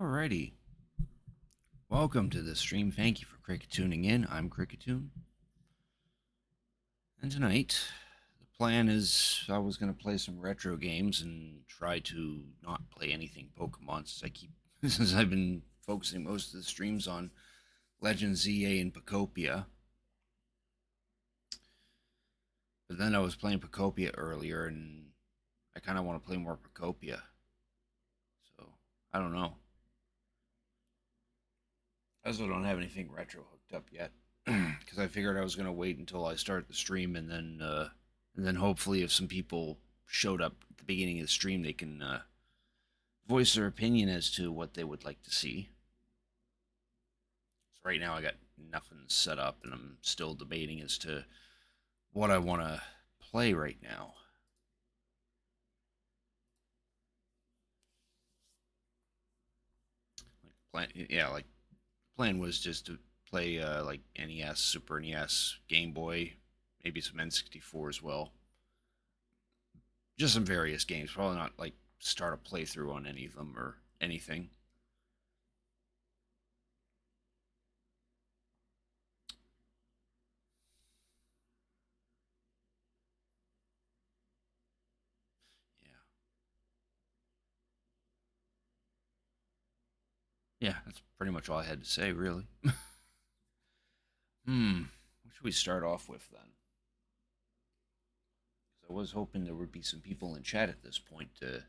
Alrighty. Welcome to the stream. Thank you for Cricket tuning in. I'm Cricketoon. And tonight, the plan is I was going to play some retro games and try to not play anything Pokemon since I've been focusing most of the streams on Legend ZA and Pokopia. But then I was playing Pokopia earlier and I kind of want to play more Pokopia. So, I don't know. I also don't have anything retro hooked up yet because I figured I was going to wait until I start the stream and then hopefully if some people showed up at the beginning of the stream, they can voice their opinion as to what they would like to see. So right now I got nothing set up and I'm still debating as to what I want to play right now. Like plan was just to play like NES, Super NES, Game Boy, maybe some N64 as well. Just some various games. Probably not like start a playthrough on any of them or anything. Yeah, that's pretty much all I had to say, really. What should we start off with then? 'Cause I was hoping there would be some people in chat at this point to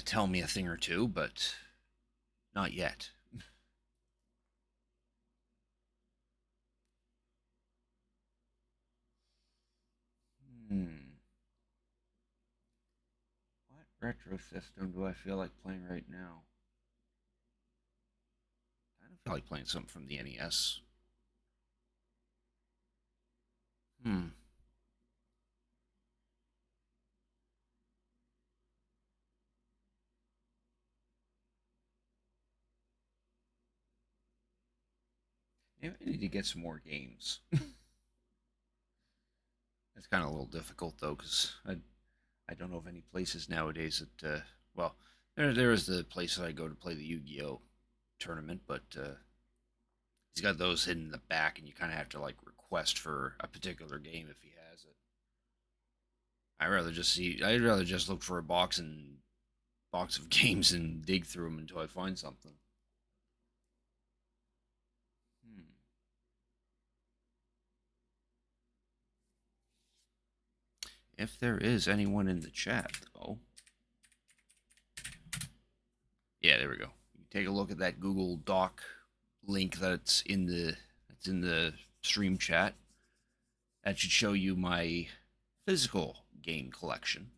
tell me a thing or two, but not yet. Hmm. What retro system do I feel like playing right now? I don't feel like playing something from the NES. Hmm. Maybe I need to get some more games. It's kind of a little difficult though, because I don't know of any places nowadays that well, there is the place that I go to play the Yu-Gi-Oh tournament, but he's got those hidden in the back, and you kind of have to like request for a particular game if he has it. I'd rather just look for a box of games and dig through them until I find something. Hmm. If there is anyone in the chat, though, yeah, there we go. You take a look at that Google Doc link that's in the stream chat. That should show you my physical game collection.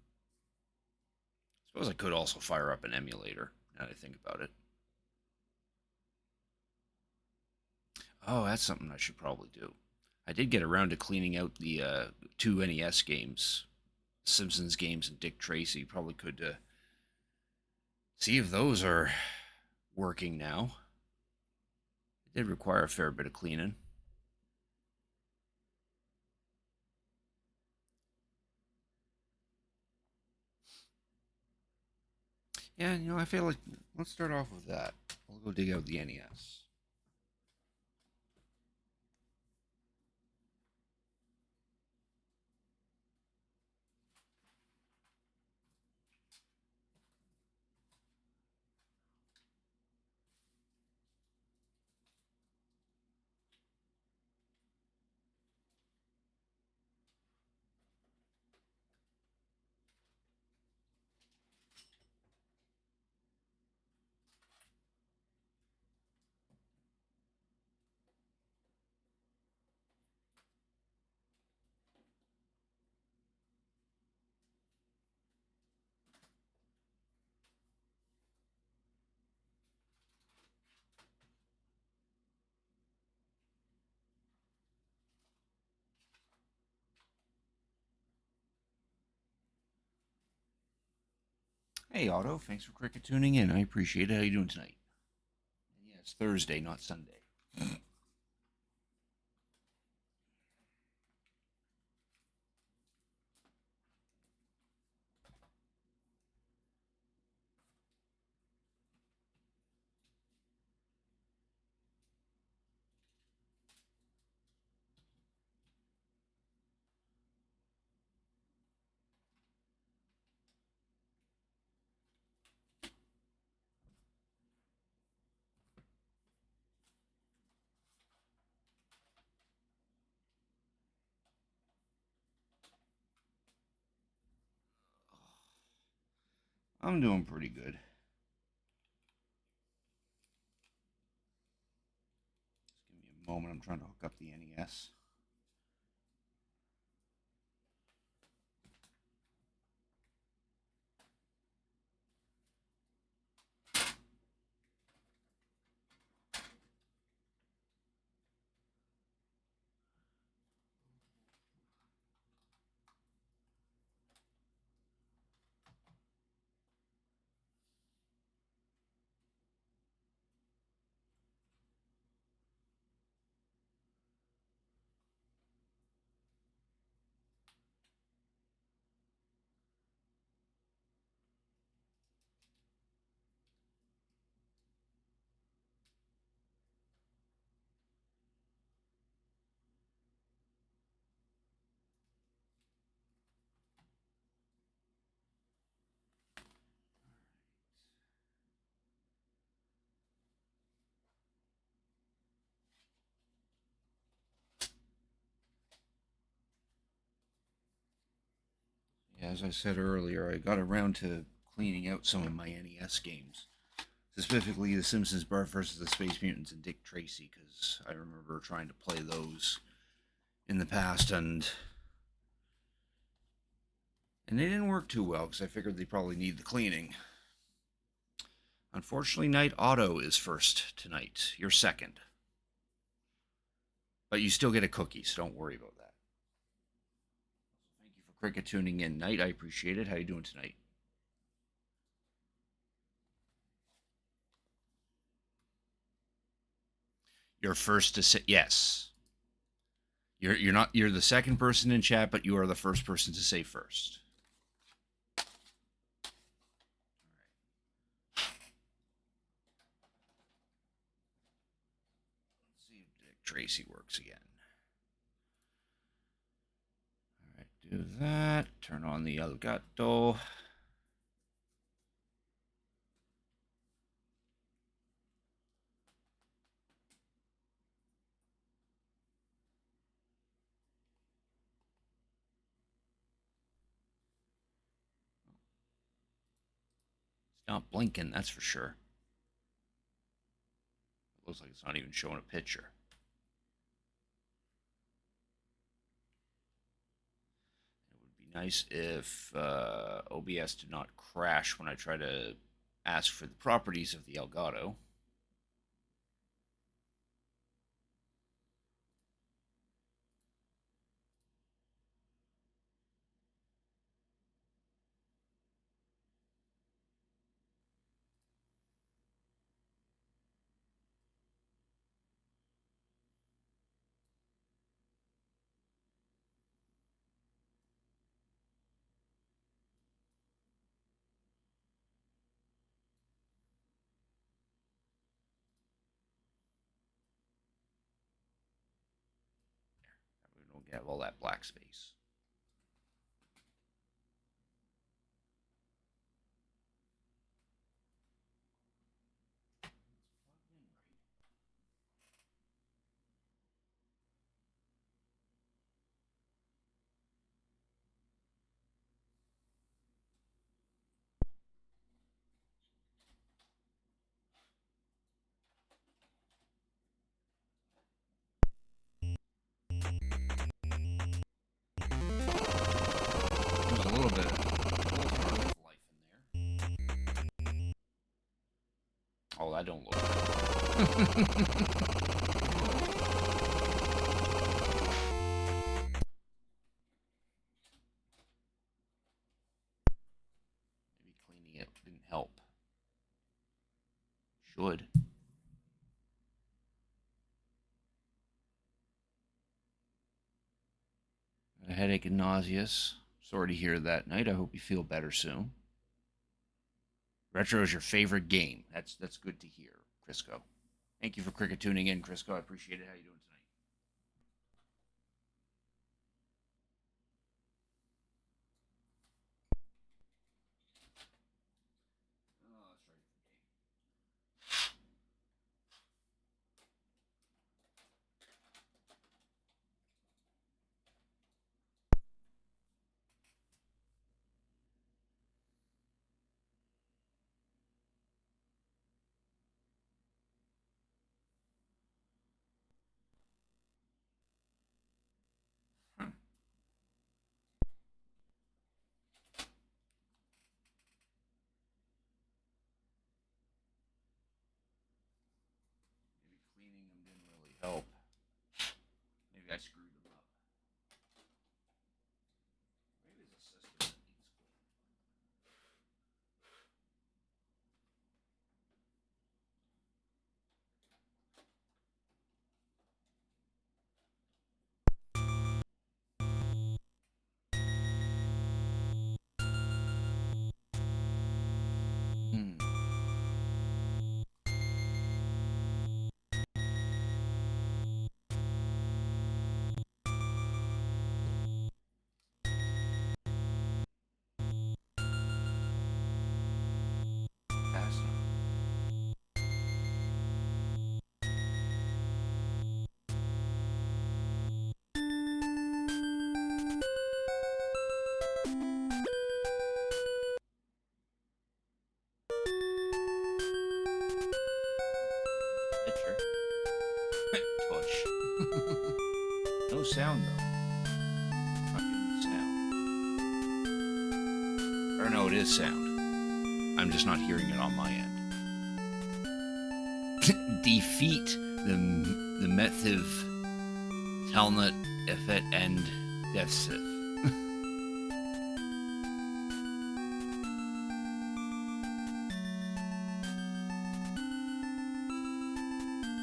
I suppose I could also fire up an emulator now that I think about it. Oh, that's something I should probably do. I did get around to cleaning out the two NES games, Simpsons games and Dick Tracy. Probably could see if those are working now. It did require a fair bit of cleaning. Yeah, I feel like let's start off with that. We'll go dig out the NES. Hey, Otto. Thanks for cricket tuning in. I appreciate it. How you doing tonight? And yeah, it's Thursday, not Sunday. I'm doing pretty good. Just give me a moment. I'm trying to hook up the NES. As I said earlier, I got around to cleaning out some of my NES games, specifically The Simpsons, Bart versus the Space Mutants, and Dick Tracy, because I remember trying to play those in the past, and they didn't work too well because I figured they probably need the cleaning. Unfortunately, Night Auto is first tonight. You're second, but you still get a cookie, so don't worry about that. Thank you for cricket tuning in, Night. I appreciate it. How you doing tonight? You're first to say yes. You're not you're the second person in chat, but you are the first person to say first. Let's see if Dick Tracy works again. All right, do that. Turn on the Elgato. It's not blinking, that's for sure. It looks like it's not even showing a picture. It would be nice if OBS did not crash when I try to ask for the properties of the Elgato. We don't have all that black space. There's a little bit of life in there. Oh, that don't look good. Maybe cleaning it didn't help. Should. A headache and nauseous. Sorry to hear that, Night. I hope you feel better soon. Retro is your favorite game. That's good to hear, Crisco. Thank you for cricket tuning in, Crisco. I appreciate it. How you doing tonight? Oh, that's right. Maybe cleaning them didn't really help. Maybe I screwed them up. Maybe it's a system that needs cleaning. Hmm. Pass them. sound though. Not giving me sound. Or no, it is sound. I'm just not hearing it on my end. Defeat the Methiv Talnut Effet and Death Sith.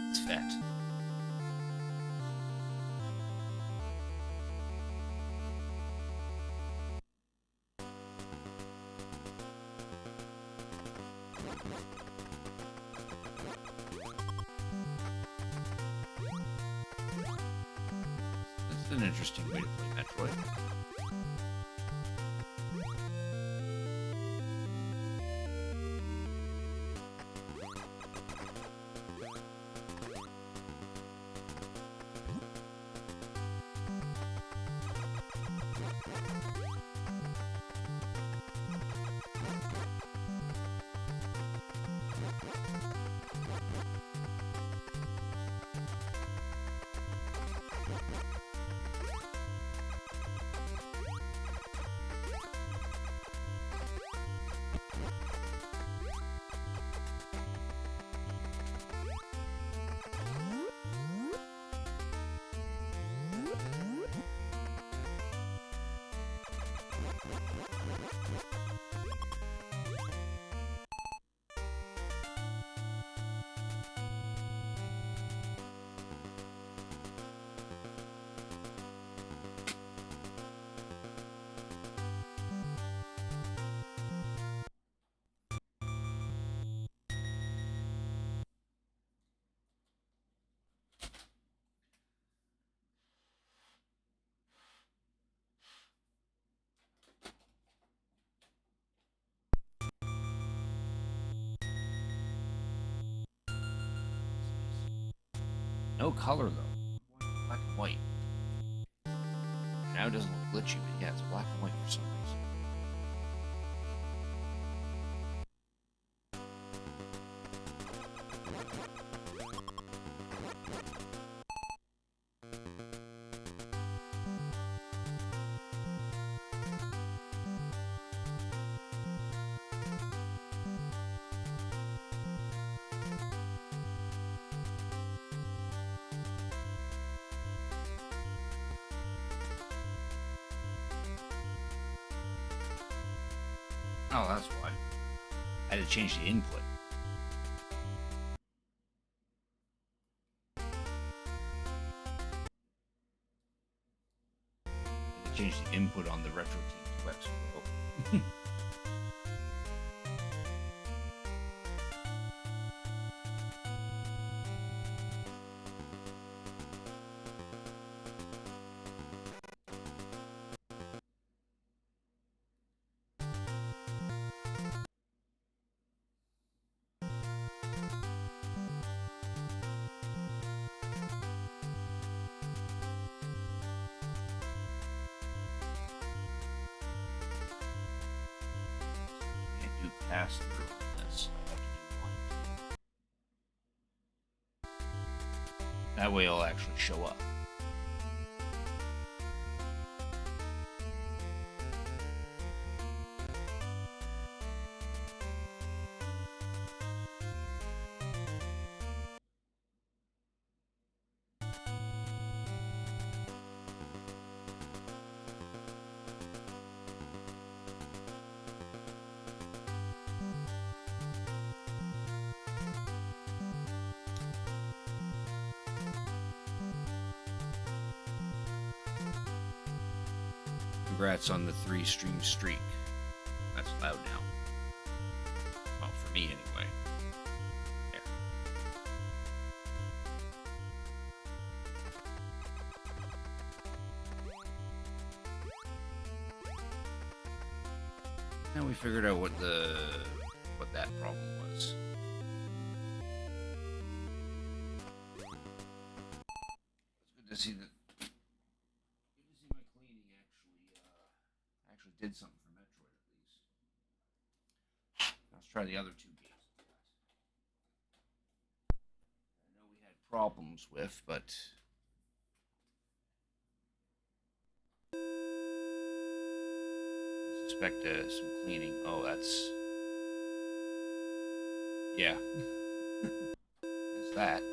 It's fat. It's an interesting way to play Metroid. No color though. Black and white. Now it doesn't look glitchy, but yeah, it's black and white for some reason. Oh, that's why. I had to change the input. I had to change the input on the Retro Team 2X Pro. Pass through on this. I have to do one. That way it'll actually show up. Congrats on the 3-stream streak. That's loud now. Well, for me anyway. There. Now we figured out what that problem was. It's good to see that. Did something for Metroid at least. Let's try the other two games. I know we had problems with, but expect some cleaning. Oh, that's... Yeah. That's that.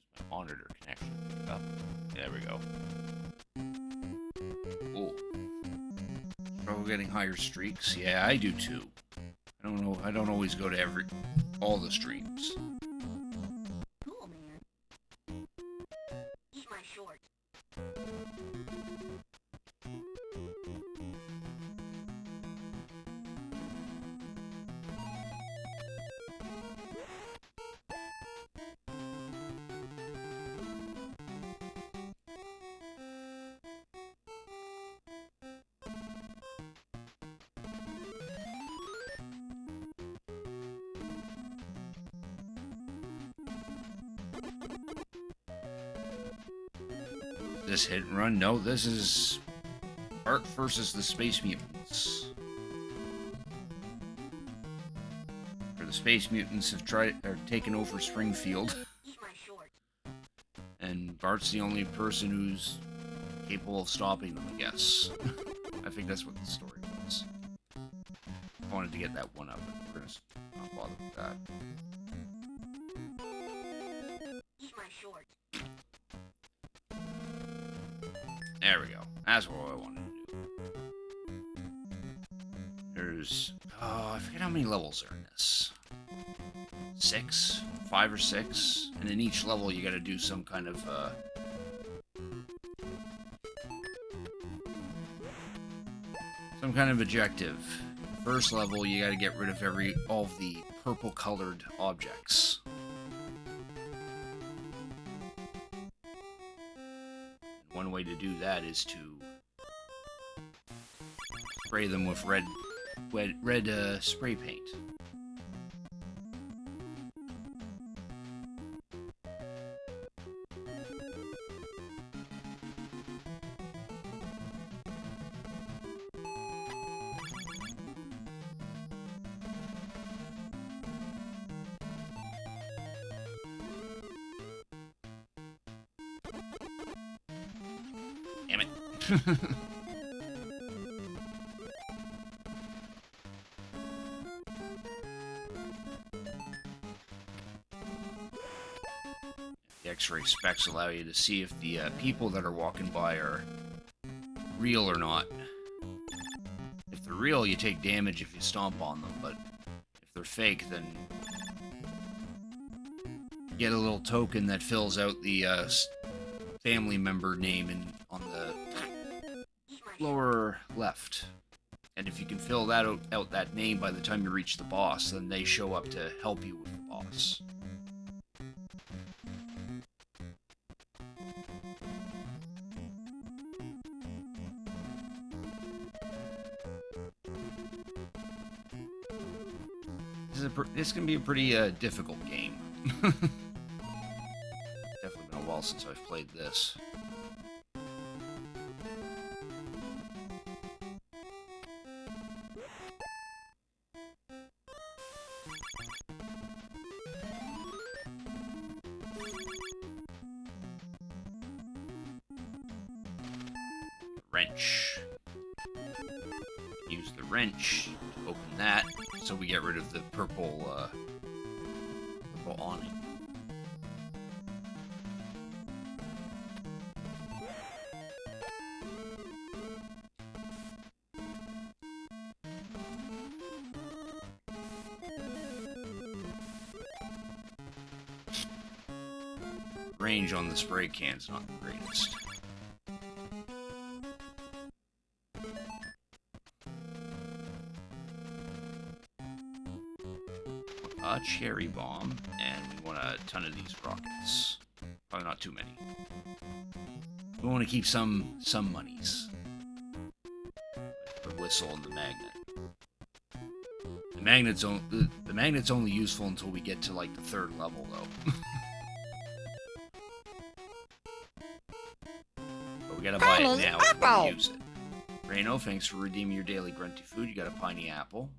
It's just my monitor connection. Oh, there we go. Cool. Trouble getting higher streaks? Yeah, I do too. I don't know. I don't always go to all the streams. Cool, man. Eat my shorts. This hit and run? No, this is Bart versus the Space Mutants. Where the Space Mutants have taken over Springfield, Eat my shorts. and Bart's the only person who's capable of stopping them, I guess. I think that's what the story was. I wanted to get that one up, but we're gonna not bother with that. Eat my shorts. There we go. That's what I wanted to do. There's... Oh, I forget how many levels are in this. 6? 5 or 6? And in each level you gotta do some kind of, objective. First level, you gotta get rid of all of the purple-colored objects. One way to do that is to spray them with red spray paint. Damn it. The X-ray specs allow you to see if the people that are walking by are real or not. If they're real, you take damage if you stomp on them, but if they're fake, then you get a little token that fills out the family member name on the lower left. And if you can fill that out that name by the time you reach the boss, then they show up to help you with the boss. This can be a pretty difficult game. Definitely been a while since I've played this. Wrench. Use the wrench to open that, so we get rid of the purple awning. Range on the spray can's not the greatest. A cherry bomb, and we want a ton of these rockets. Probably not too many. We want to keep some monies. The whistle and the magnet. The magnet's only useful until we get to like the 3rd level, though. But we gotta buy it now if we can use it. Reno, thanks for redeeming your daily grunty food. You got a piney apple.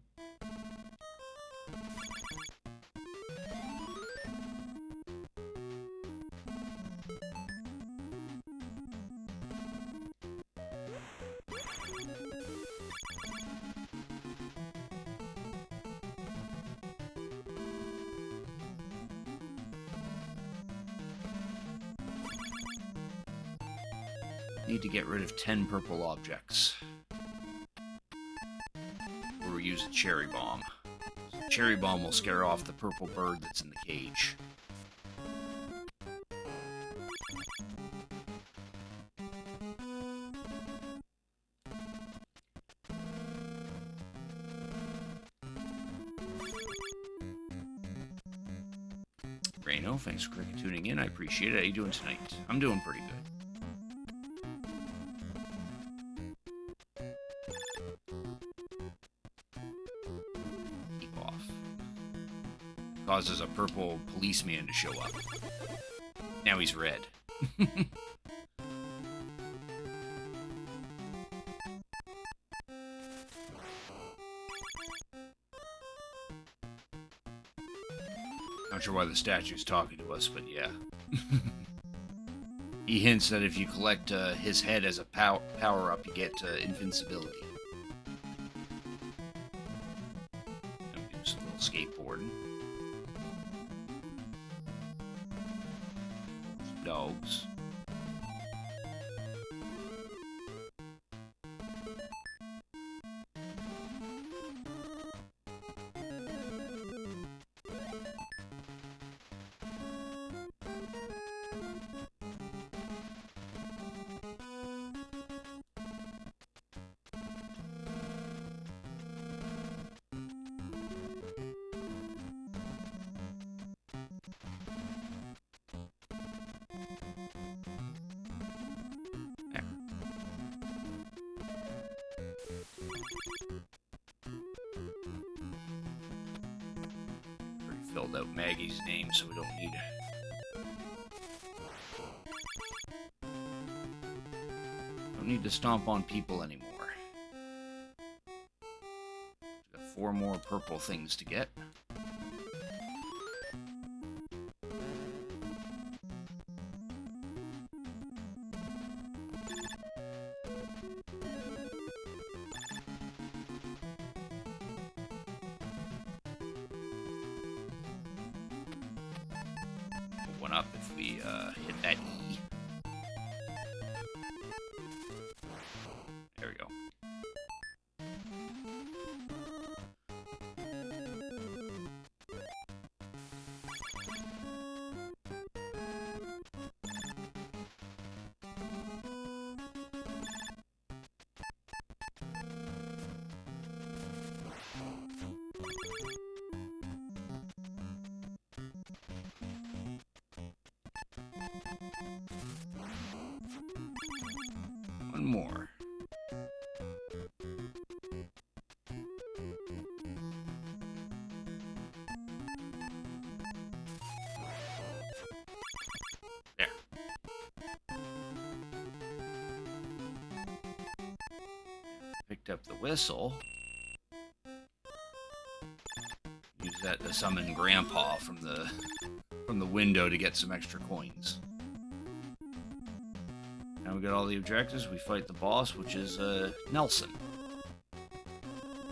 Need to get rid of 10 purple objects. Or we use a cherry bomb. The cherry bomb will scare off the purple bird that's in the cage. Reno, thanks for tuning in. I appreciate it. How you doing tonight? I'm doing pretty good. Keep off. Causes a purple policeman to show up. Now he's red. Not sure why the statue's talking to us, but yeah. He hints that if you collect his head as a power-up, you get invincibility. And we do some little skateboarding. Some dogs. Filled out Maggie's name, so we don't need to stomp on people anymore. Got 4 more purple things to get. One up if we hit that E. There we go. One more. There. Picked up the whistle. Use that to summon Grandpa from the window to get some extra coins. Now we got all the objectives. We fight the boss, which is Nelson.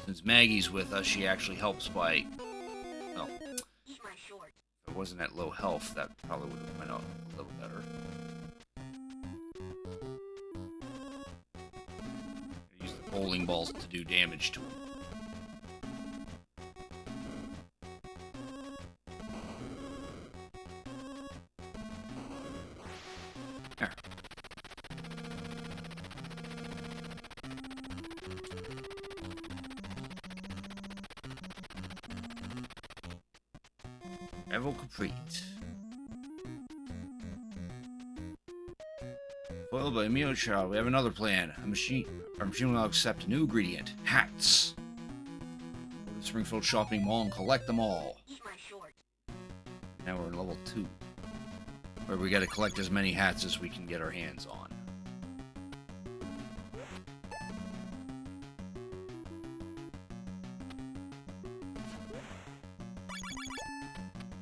Since Maggie's with us, she actually helps by... Well, Eat my shorts. if it wasn't at low health, that probably would have went out a little better. Use the bowling balls to do damage to him. There. Level complete. Foiled by a meal child, we have another plan. Our machine will now accept a new ingredient. Hats. Go to the Springfield Shopping Mall and collect them all. Eat my shorts. Now we're in level 2. Where we gotta collect as many hats as we can get our hands on.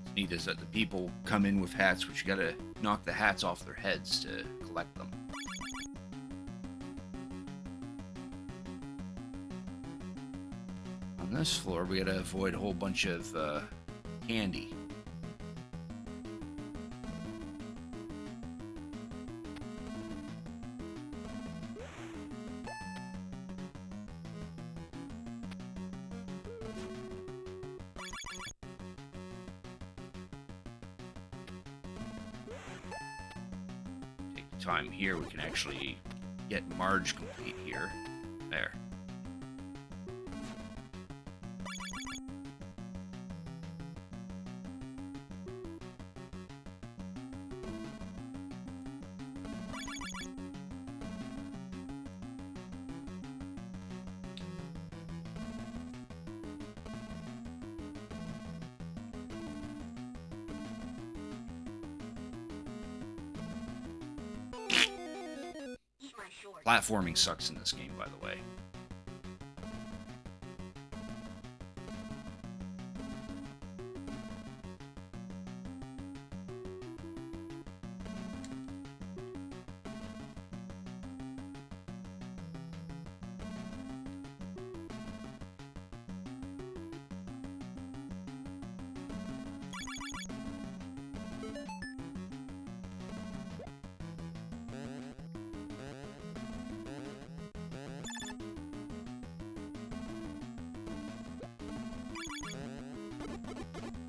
What's neat is that the people come in with hats, which you gotta knock the hats off their heads to collect them. On this floor, we gotta avoid a whole bunch of candy. time here, we can actually get Marge complete here. There. Eat my shorts. Platforming sucks in this game, by the way.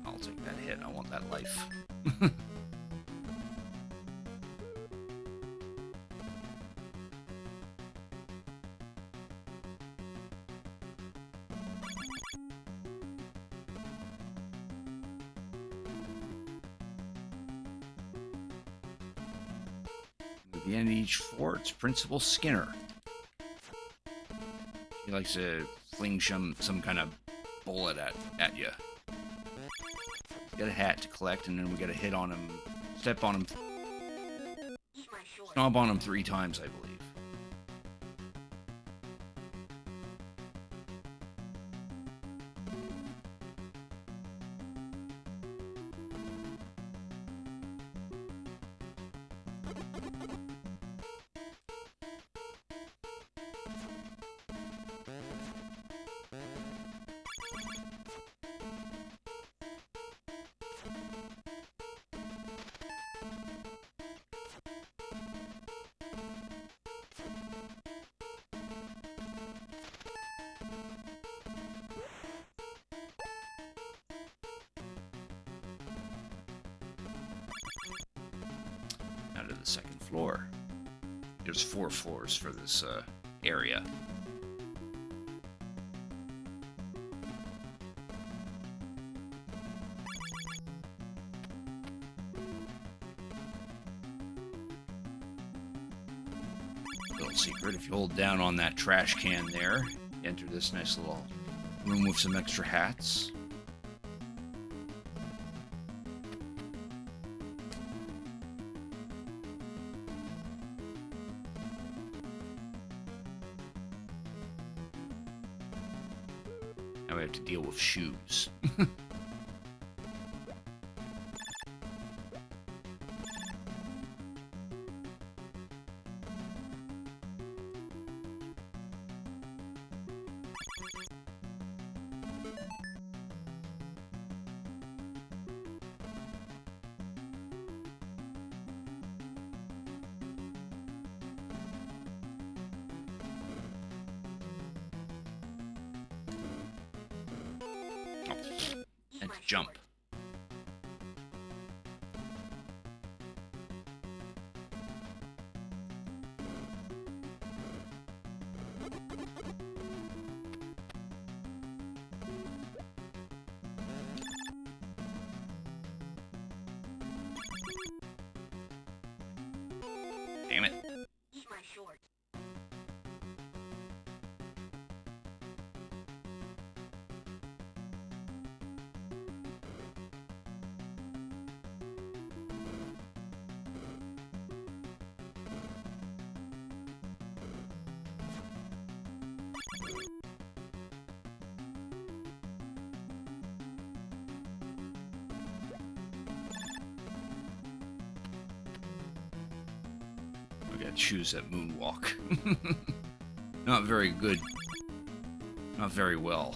I'll take that hit. I want that life. At the end of each floor, it's Principal Skinner. He likes to fling some kind of bullet at you. Got a hat to collect, and then we got to hit on him, step on him, Eat my shorts. stomp on him 3 times, I believe. Now to the second floor. There's 4 floors for this area. Little secret, if you hold down on that trash can there, you enter this nice little room with some extra hats. Now we have to deal with shoes. And my jump. shorts. Damn it. Eat my shorts. We gotta choose that moonwalk. Not very good. Not very well.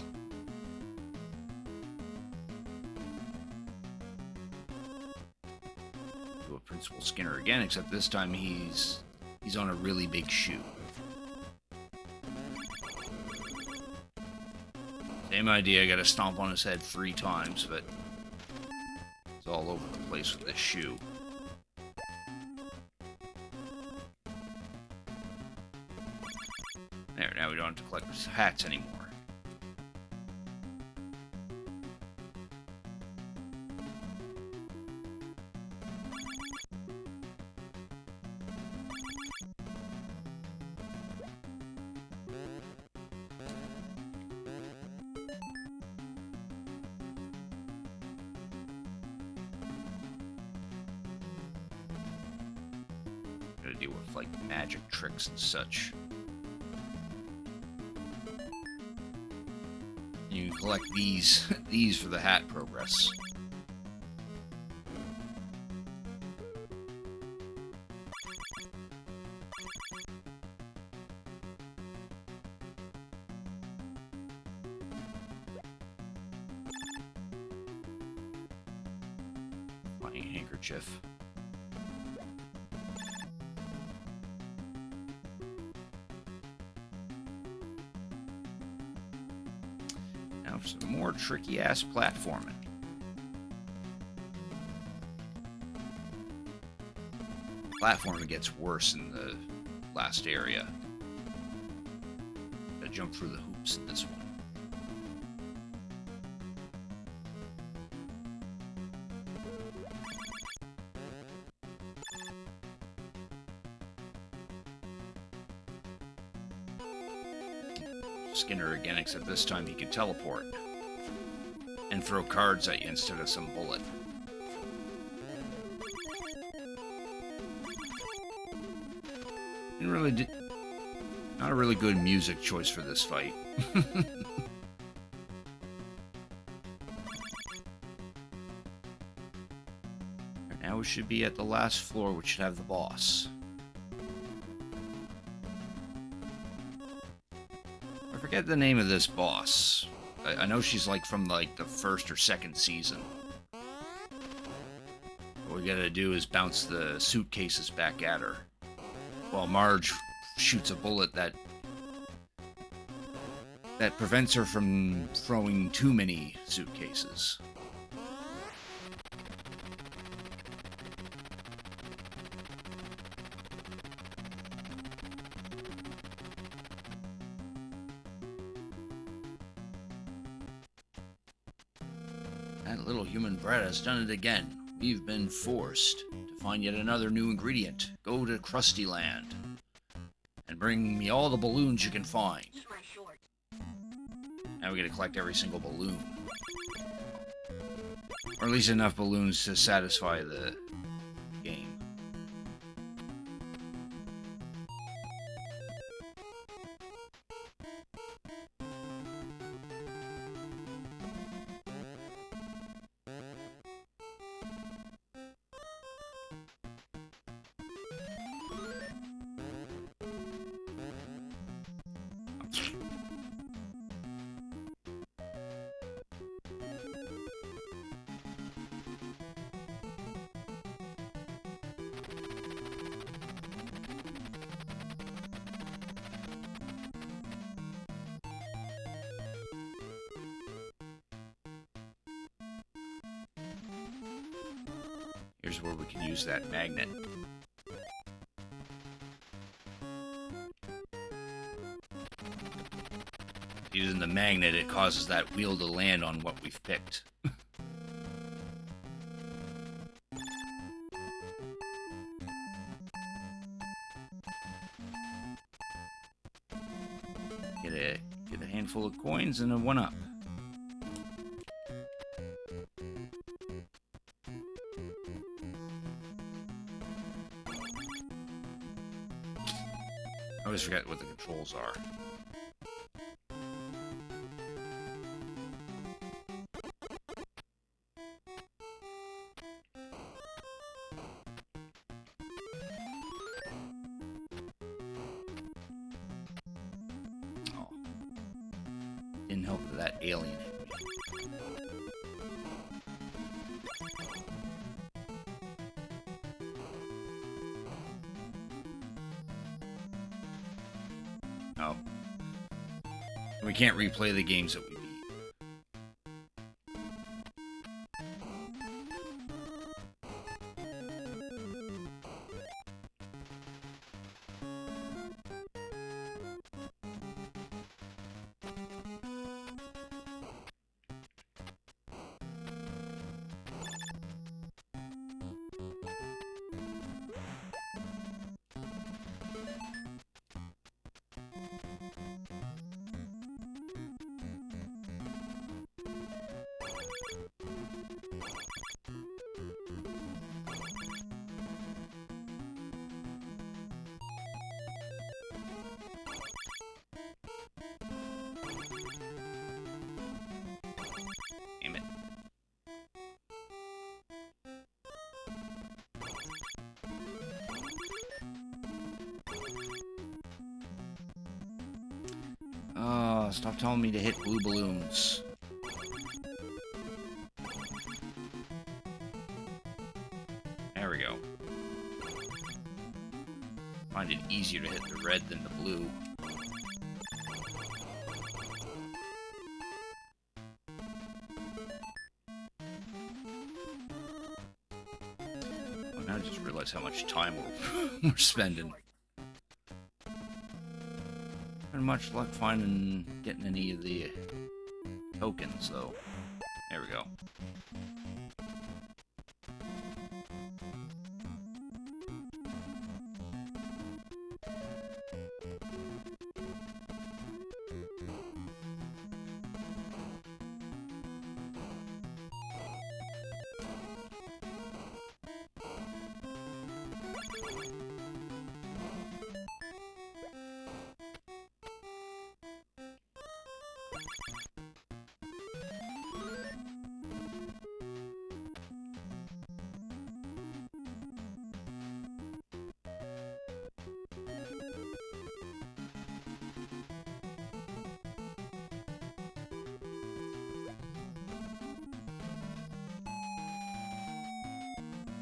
Do a Principal Skinner again, except this time he's on a really big shoe. Same idea, I gotta stomp on his head 3 times, but it's all over the place with this shoe. to collect hats anymore. Gotta deal with like magic tricks and such. You collect these for the hat progress. Flying handkerchief. Now for some more tricky-ass platforming. Platforming gets worse in the last area. Gotta jump through the hoops in this one. Skinner again, except this time he can teleport and throw cards at you instead of some bullet. Didn't really not a really good music choice for this fight. Now we should be at the last floor, which should have the boss. I forget the name of this boss. I know she's like from like the first or second season. What we gotta do is bounce the suitcases back at her, while Marge shoots a bullet that prevents her from throwing too many suitcases. That little human brat has done it again. We've been forced to find yet another new ingredient. Go to Krusty Land and bring me all the balloons you can find. Eat my shorts. Now we gotta collect every single balloon. Or at least enough balloons to satisfy the game. Here's where we can use that magnet. Using the magnet, it causes that wheel to land on what we've picked. Get a handful of coins and a 1-up. I always forget what the controls are. Oh. Didn't help that that alien hit me. Oh. We can't replay the games that we beat. Oh, stop telling me to hit blue balloons. There we go. Find it easier to hit the red than the blue. Oh, now I just realized how much time we're spending. Pretty much luck finding getting any of the tokens, though. There we go.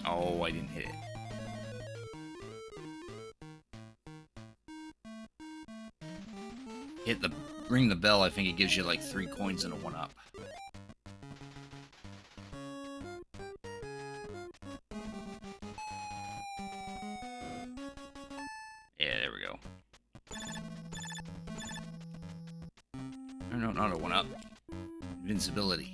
Oh, I didn't hit it. Ring the bell, I think it gives you like 3 coins and a 1-up. Yeah, there we go. No, not a 1-up. Invincibility.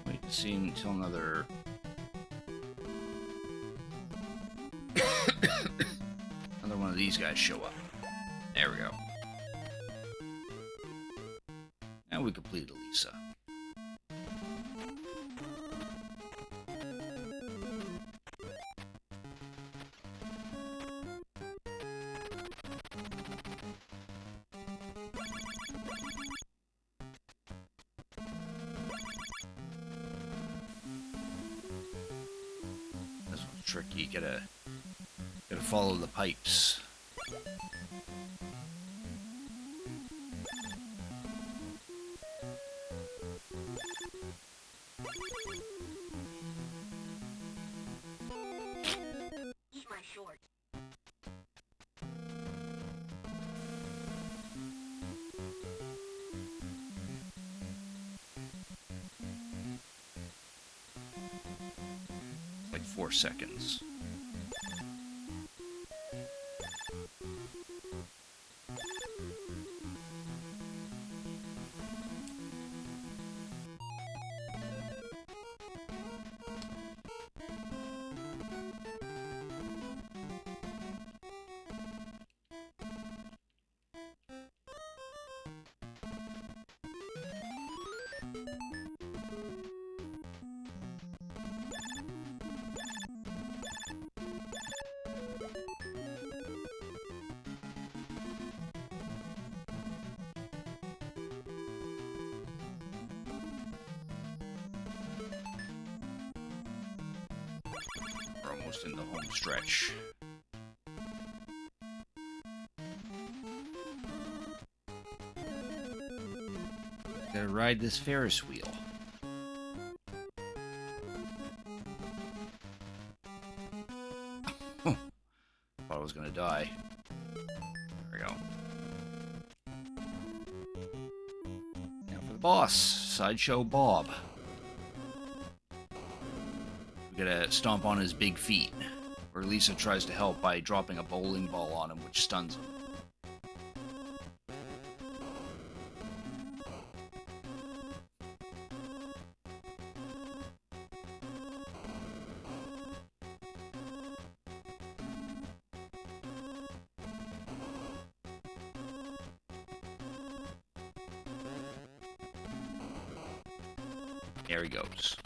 Wait to see until another one of these guys show up. There we go. Now we completed Elisa. This one's tricky. You gotta follow the pipes. Eat my shorts. Like 4 seconds. We're almost in the home stretch. Gotta ride this Ferris wheel. Thought I was gonna die. There we go. Now for the boss, Sideshow Bob. We gotta stomp on his big feet, where Lisa tries to help by dropping a bowling ball on him, which stuns him. There he goes.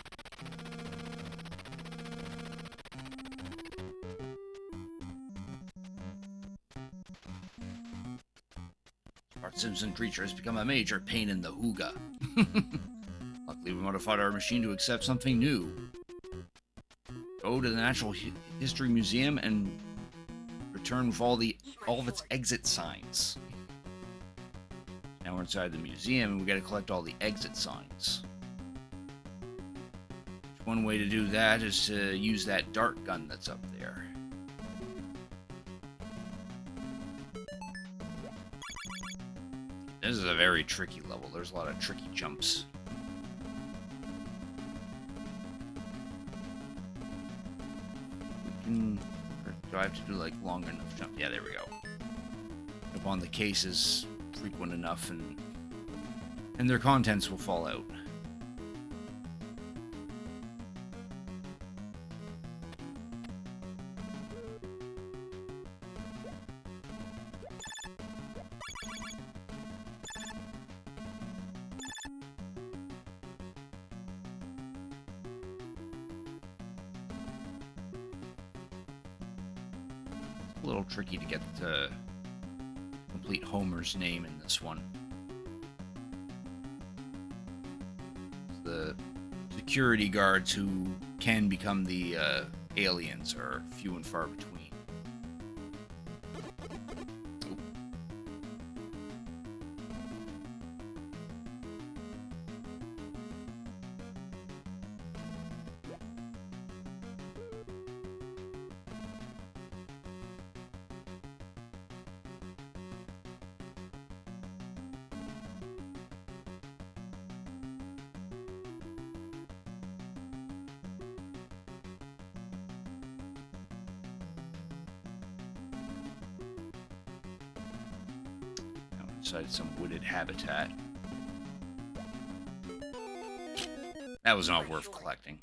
Bart Simpson creature has become a major pain in the hooga. Luckily, we modified our machine to accept something new. Go to the Natural History Museum and return with all of its exit signs. Now we're inside the museum and we gotta collect all the exit signs. One way to do that is to use that dart gun that's up there. This is a very tricky level. There's a lot of tricky jumps. Do I have to do like long enough jump? Yeah, there we go. Up on the cases frequent enough and their contents will fall out. A little tricky to get to complete Homer's name in this one. The security guards who can become the aliens are few and far between. Inside some wooded habitat. That was not worth collecting,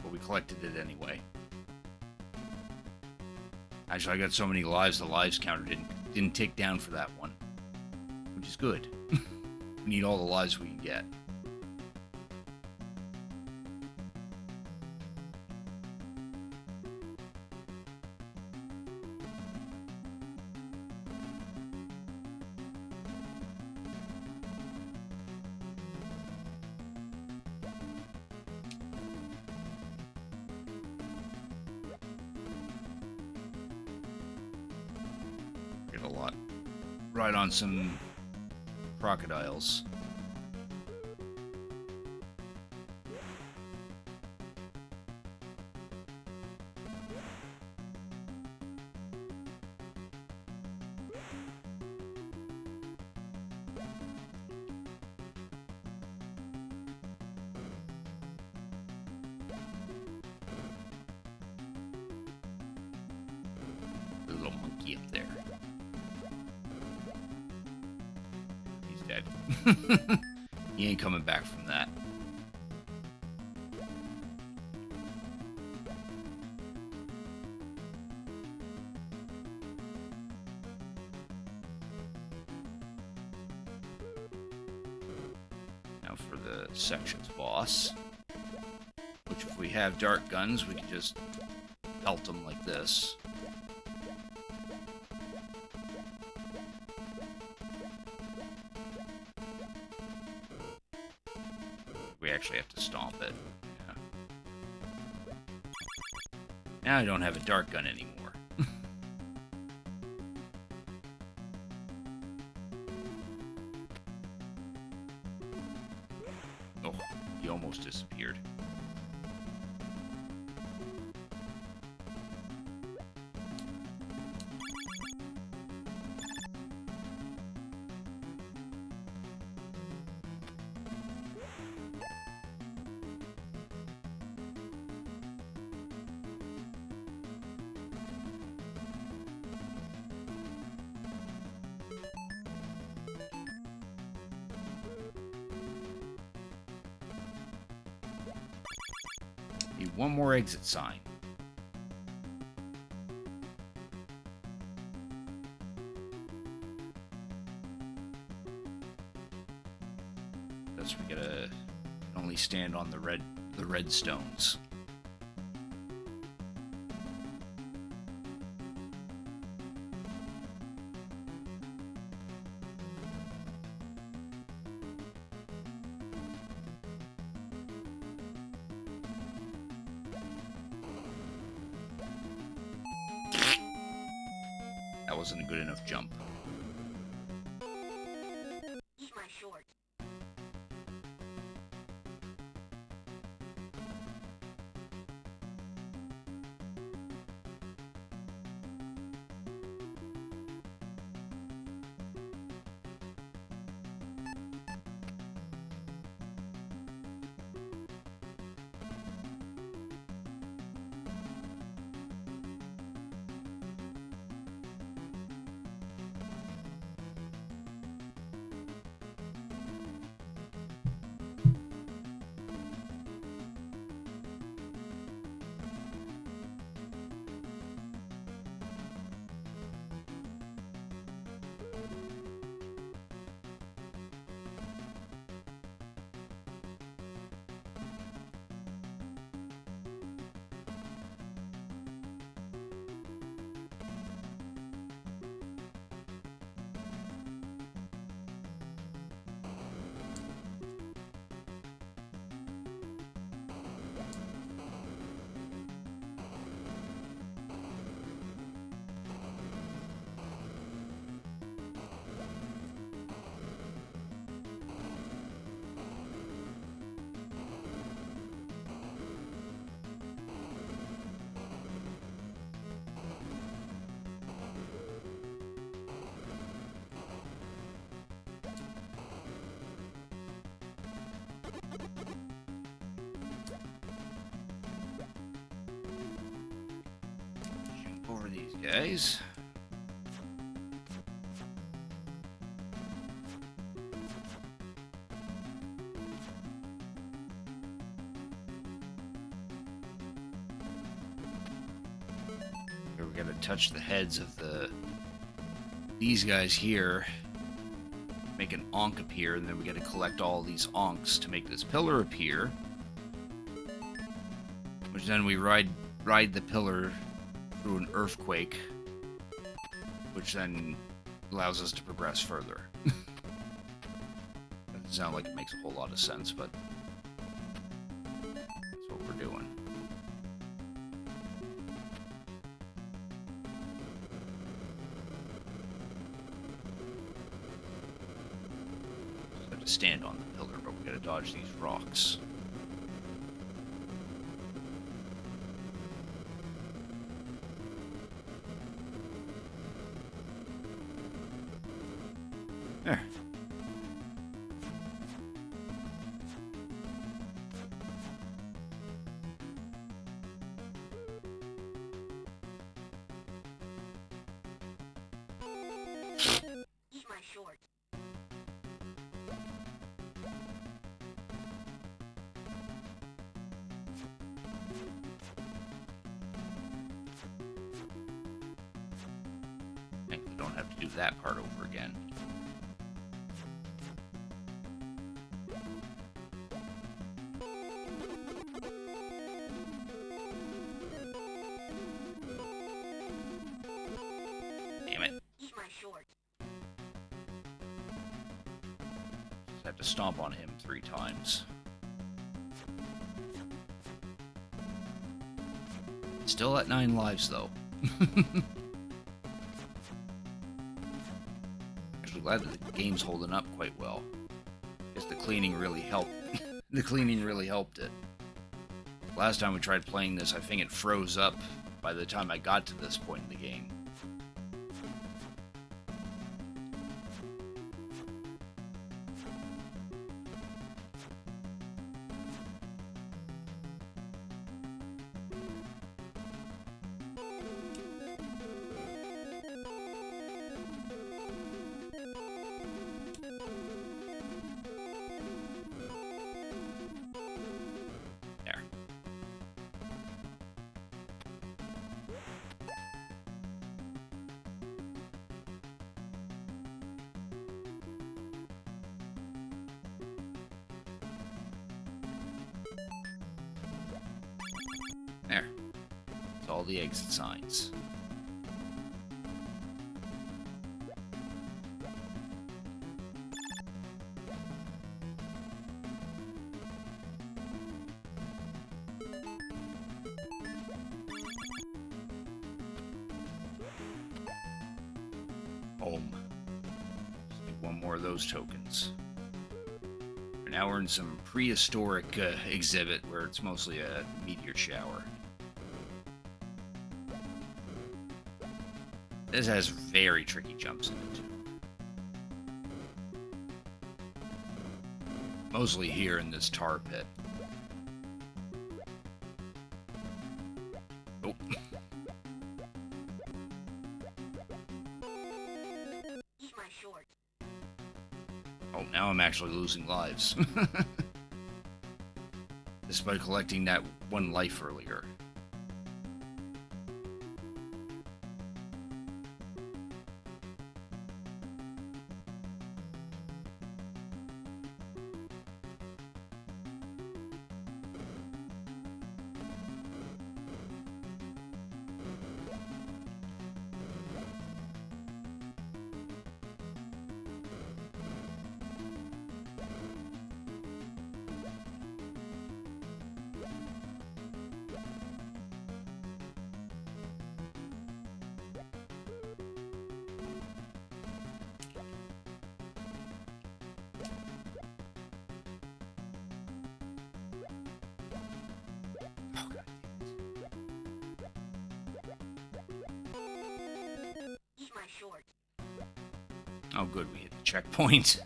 but we collected it anyway. Actually, I got so many lives, the lives counter didn't tick down for that one, which is good. We need all the lives we can get. A lot. Right on some crocodiles. The little monkey up there. Dead. He ain't coming back from that. Now for the sections boss, which if we have dart guns, we can just pelt them like this. We actually have to stomp it. Yeah. Now I don't have a dart gun anymore. Oh, he almost disappeared. Need one more exit sign. Thus we gotta only only stand on the red stones. That wasn't a good enough jump. Eat my shorts. Jump over these guys. Here we gotta touch the heads of these guys here. Make an onk appear, and then we gotta collect all these onks to make this pillar appear. Which then we ride the pillar through an earthquake, which then allows us to progress further. Doesn't sound like it makes a whole lot of sense, but that's what we're doing. Just have to stand on the pillar, but we gotta dodge these rocks. There. Eat my shorts. Thankfully, don't have to do that part over again. Damn it. Eat my shorts. Just have to stomp on him 3 times. Still at 9 lives, though. Actually, glad that the game's holding up quite well. Guess the cleaning really helped. The cleaning really helped it. Last time we tried playing this, I think it froze up by the time I got to this point in the game. There. There. That's all the exit signs. Home. Just need one more of those tokens. And now we're in some prehistoric exhibit where it's mostly a meteor shower. This has very tricky jumps in it too. Mostly here in this tar pit. Oh. Eat my shorts. Oh, now I'm actually losing lives. Despite collecting that one life earlier. Eat my shorts. Oh, good, we hit the checkpoint.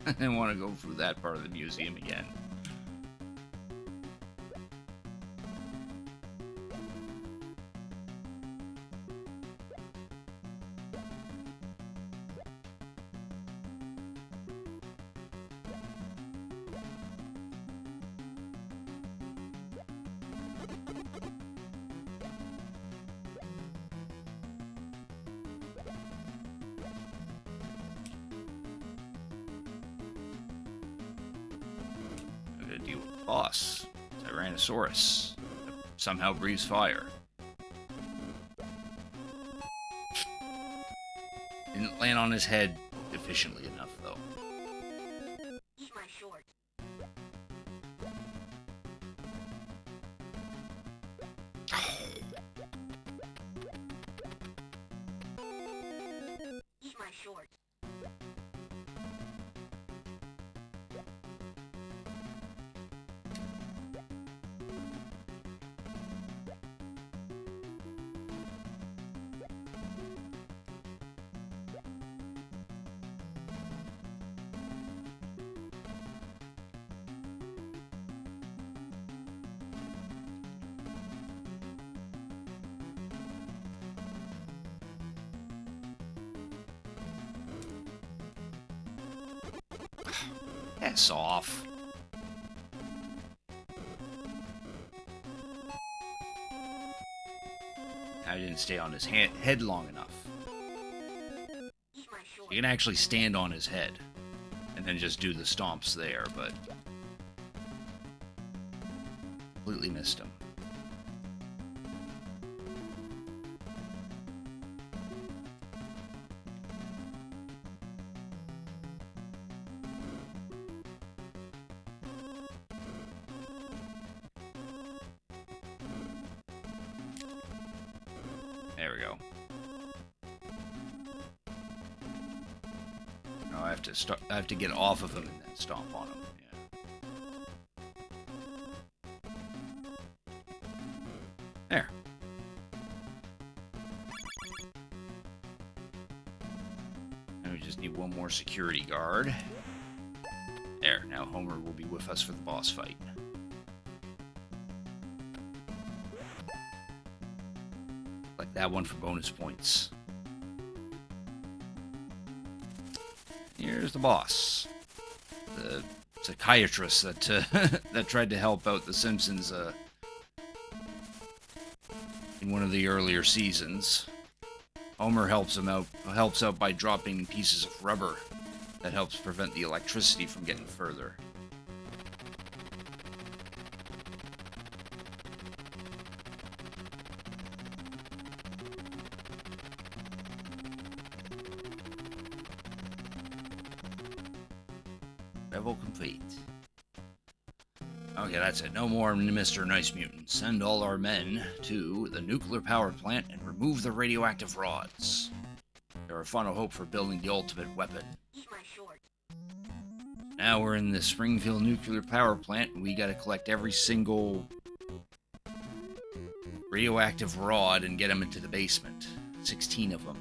I didn't want to go through that part of the museum again. I'm gonna deal with the boss, Tyrannosaurus. Somehow breathes fire. Didn't land on his head efficiently enough, though. Eat my shorts. Eat my shorts. Piss off. I didn't stay on his head long enough. Eat my shorts. You can actually stand on his head and then just do the stomps there, but completely missed him. There we go. No, I have to get off of him and then stomp on him. Yeah. There. And we just need one more security guard. There. Now Homer will be with us for the boss fight. Like that one for bonus points. Here's the boss. The psychiatrist that that tried to help out the Simpsons in one of the earlier seasons. Homer helps out by dropping pieces of rubber that helps prevent the electricity from getting further. Level complete. Okay, that's it. No more Mr. Nice Mutant. Send all our men to the nuclear power plant and remove the radioactive rods. They're our final hope for building the ultimate weapon. Eat my shorts. Now we're in the Springfield nuclear power plant, and we gotta collect every single radioactive rod and get them into the basement. 16 of them.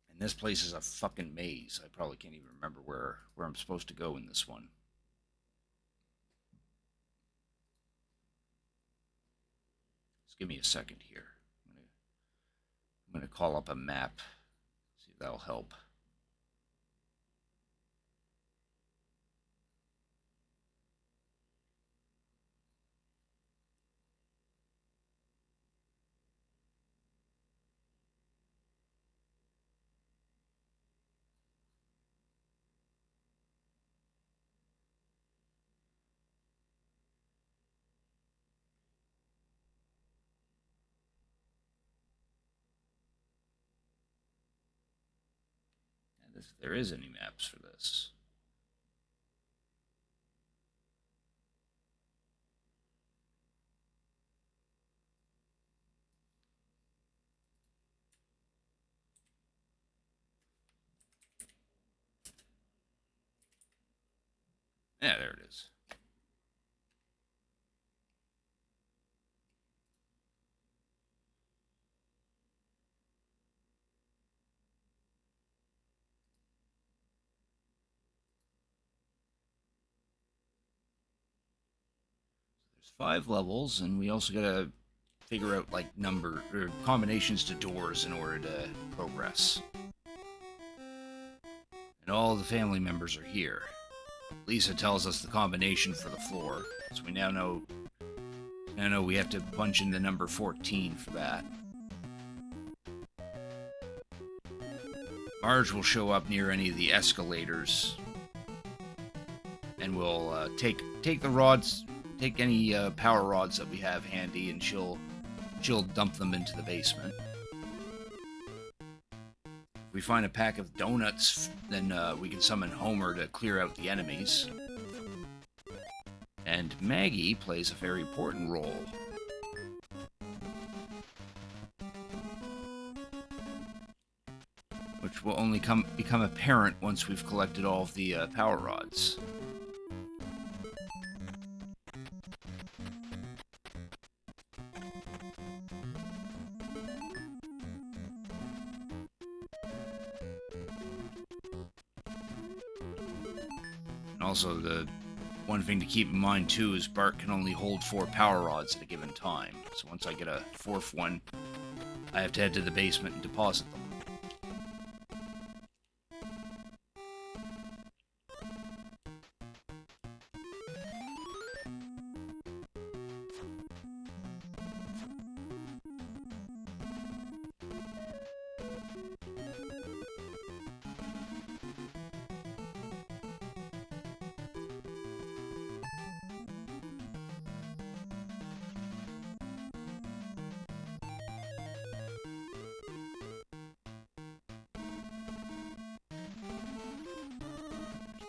And this place is a fucking maze. I probably can't even remember where I'm supposed to go in this one. Just give me a second here. I'm gonna call up a map. See if that'll help. If there is any maps for this. Yeah, there it is. There's 5 levels, and we also gotta figure out like number or combinations to doors in order to progress. And all the family members are here. Lisa tells us the combination for the floor, so we now know we have to punch in the number 14 for that. Marge will show up near any of the escalators, and we'll take the rods, take any power rods that we have handy, and she'll dump them into the basement. If we find a pack of donuts, then we can summon Homer to clear out the enemies. And Maggie plays a very important role. Which will only become apparent once we've collected all of the power rods. And also, the one thing to keep in mind too is Bart can only hold 4 power rods at a given time. So once I get a 4th one, I have to head to the basement and deposit them.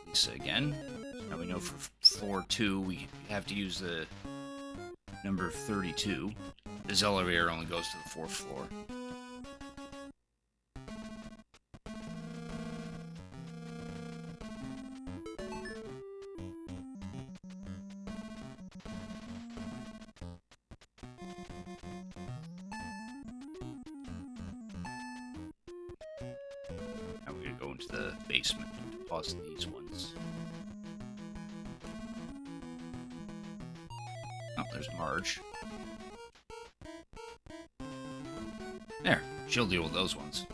Lisa again. So now we know for floor 2 we have to use the number 32. This elevator only goes to the 4th floor. Now we're going to go into the basement and deposit these ones. Oh, there's Marge. There, she'll deal with those ones.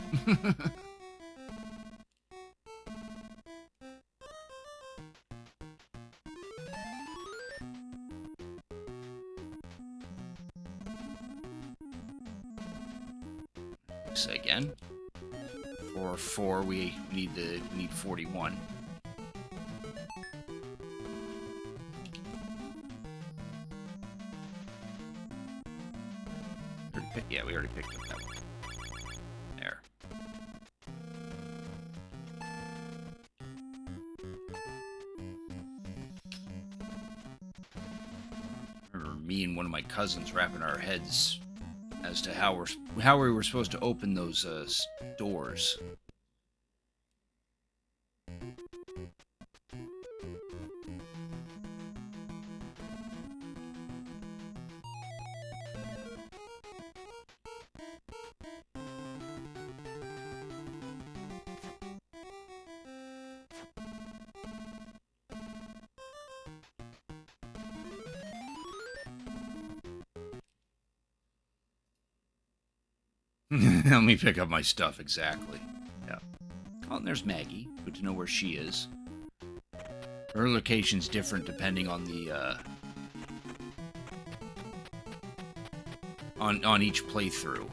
So again, for 4 we need 41. Yeah, we already picked up that one. There. me and one of my cousins wrapping our heads as to how we were supposed to open those doors. Let me pick up my stuff, exactly. Yeah. Oh, and there's Maggie. Good to know where she is. Her location's different depending on the, on each playthrough.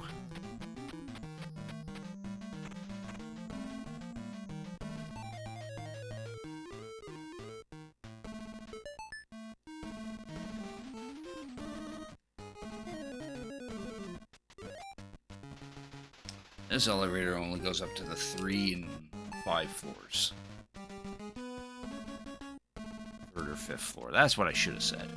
This elevator only goes up to the 3 and 5 floors. 3rd or 5th floor. That's what I should have said.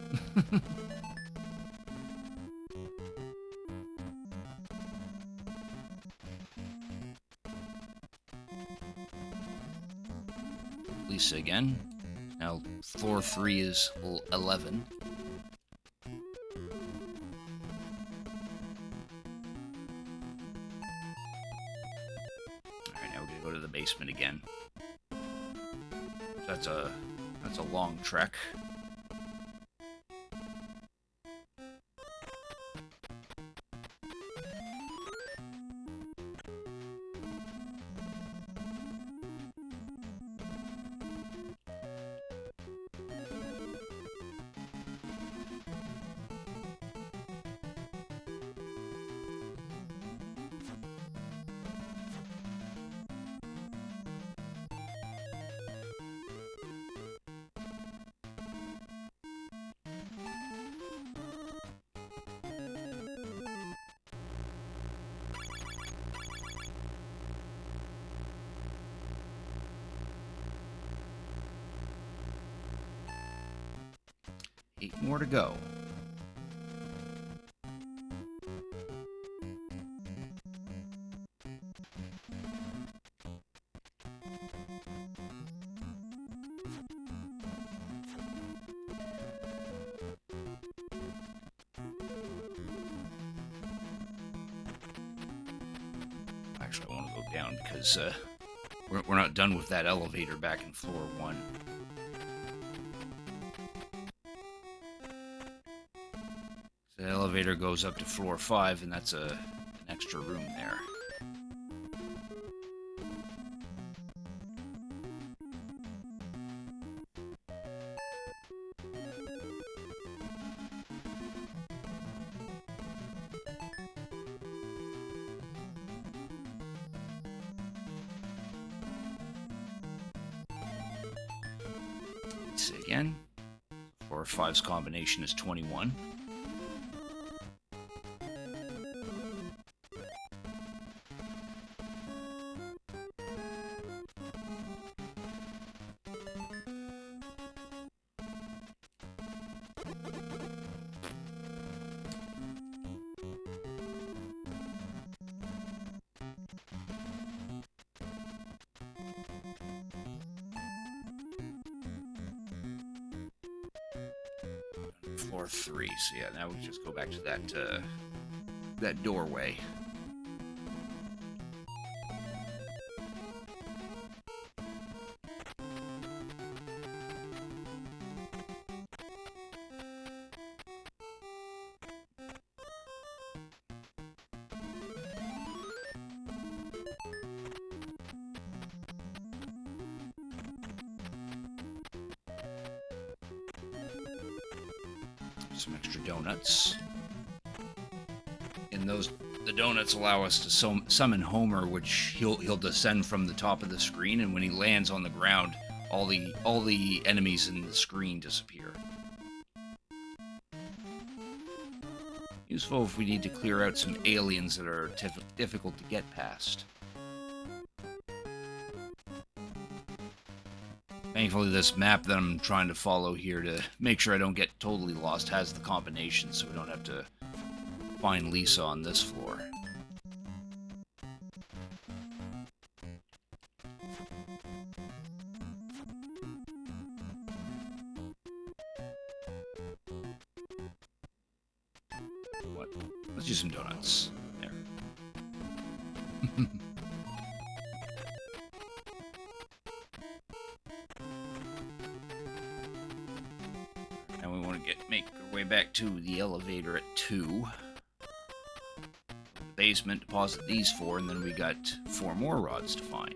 Lisa again. Now floor 3 is 11. Basement again. That's a long trek. Eight more to go. Actually, I want to go down because we're not done with that elevator back in floor 1. The elevator goes up to floor 5, and that's an extra room there. Let's see again. Floor 5's combination is 21. Floor 3, so yeah, now we just go back to that doorway. Some extra donuts. And the donuts allow us to summon Homer, which he'll descend from the top of the screen, and when he lands on the ground, all the enemies in the screen disappear. Useful if we need to clear out some aliens that are difficult to get past. Thankfully, this map that I'm trying to follow here to make sure I don't get totally lost has the combination, so we don't have to find Lisa on this floor. What? Let's do some donuts. There. Now we want to make our way back to the elevator at 2. The basement, deposit these 4, and then we got 4 more rods to find.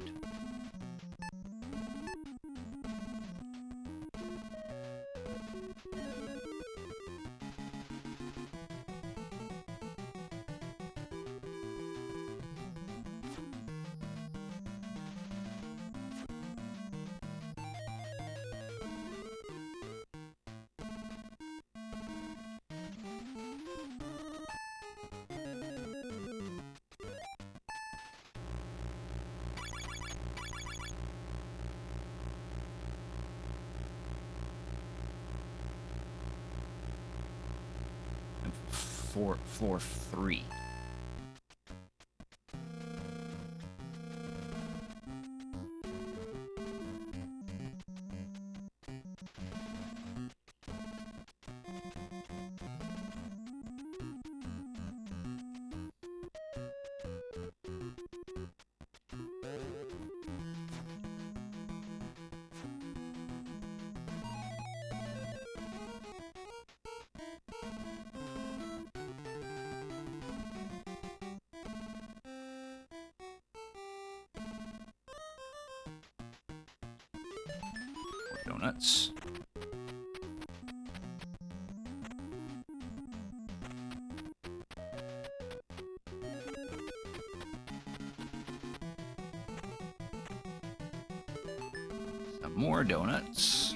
Floor 3. Donuts. Some more donuts.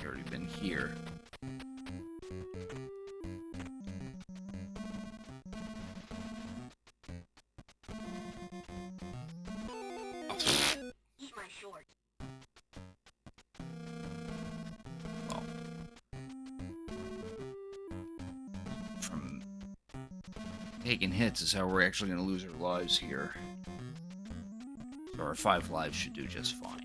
Already been here. Eat my shorts. Well, from taking hits is how we're actually going to lose our lives here. So our 5 lives should do just fine.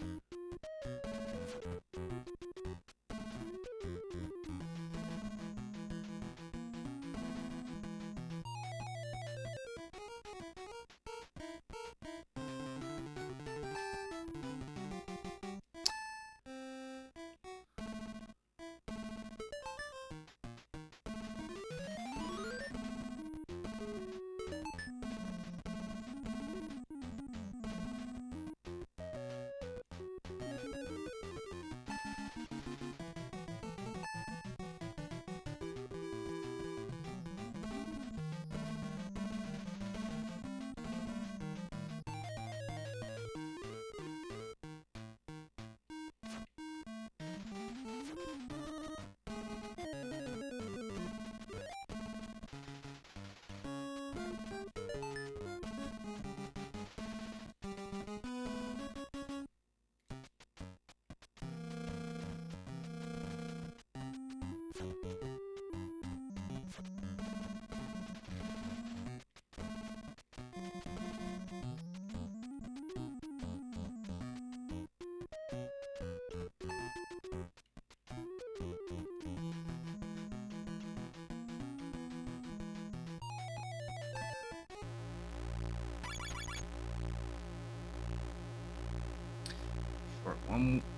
Or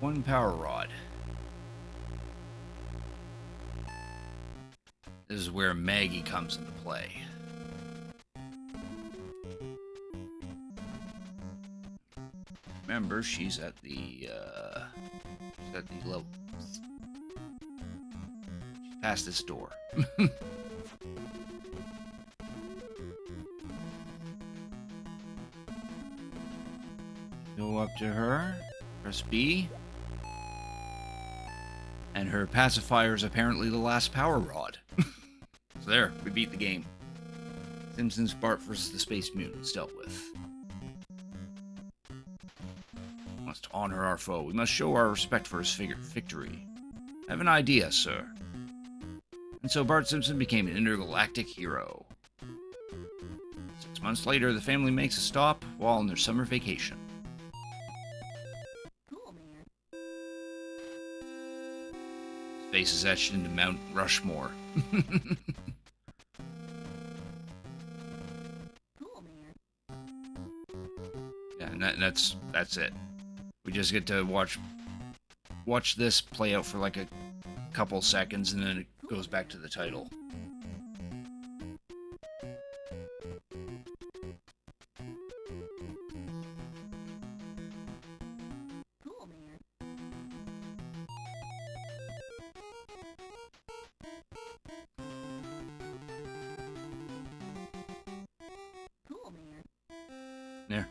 one power rod. This is where Maggie comes into play. Remember, she's at the level. She's past this door. Go up to her. Press B. And her pacifier is apparently the last power rod. So there, we beat the game. Simpsons Bart versus the Space Mutants dealt with. We must honor our foe. We must show our respect for his victory. I have an idea, sir. And so Bart Simpson became an intergalactic hero. 6 months later, the family makes a stop while on their summer vacation. Cool, man. His face is etched into Mount Rushmore. Cool, man. Yeah, and that's it. We just get to watch this play out for like a couple seconds, and then it goes back to the title. Cool, man. Cool, man. There.